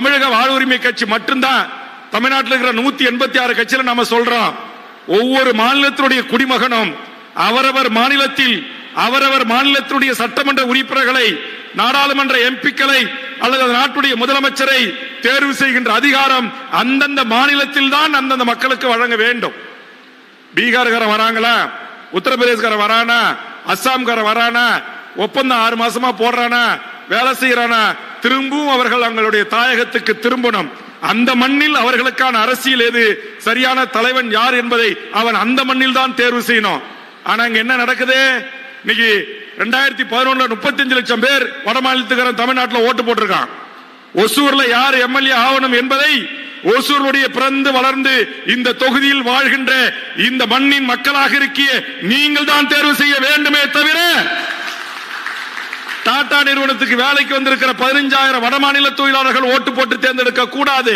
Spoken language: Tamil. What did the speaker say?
தமிழக வாழ்வுரிமை கட்சி மட்டும்தான் தமிழ்நாட்டில் இருக்கிற 186 கட்சியில நாம சொல்றோம், ஒவ்வொரு மாநிலத்தினுடைய குடிமகனும் அவரவர் மாநிலத்தில் அவரவர் மாநிலத்தினுடைய சட்டமன்ற உறுப்பினர்களை, நாடாளுமன்ற எம்பிக்களை அல்லது நாட்டுடைய முதலமைச்சரை தேர்வு செய்கின்ற அதிகாரம் அந்தந்த மாநிலத்தில் தான் அந்தந்த மக்களுக்கு வழங்க வேண்டும். பீகார்காரன் வராங்களா, உத்தரப்பிரதேசக்காரன் வரானா, அஸ்ஸாம்காரன் வரானா, ஒப்பந்தம் 6 மாசமா போடுறானா, வேலை செய்யறானா, திரும்பவும் அவர்கள் அவங்களுடைய தாயகத்துக்கு திரும்பணும். அந்த மண்ணில் அவர்களுக்கான அரசியல் எது, சரியான தலைவன் யார் என்பதை அவன் அந்த மண்ணில் தான் தேர்வு செய்யணும். ஆனா இங்க என்ன நடக்குது? இன்னைக்கு 2011 35 லட்சம் பேர் வட மாநிலத்துக்காரன் தமிழ்நாட்டில் ஓட்டு போட்டிருக்கான். ஒசூர்ல யார் எம்எல்ஏ ஆகணும் என்பதை ஒசூருடைய பிறந்து வளர்ந்து இந்த தொகுதியில் வாழ்கின்ற இந்த மண்ணின் மக்களாக இருக்கிய நீங்கள் தான் தேர்வு செய்ய வேண்டுமே தவிர, டாடா நிறுவனத்துக்கு வேலைக்கு வந்திருக்கிற 15,000 வடமாநில தொழிலாளர்கள் ஓட்டு போட்டு தேர்ந்தெடுக்க கூடாது.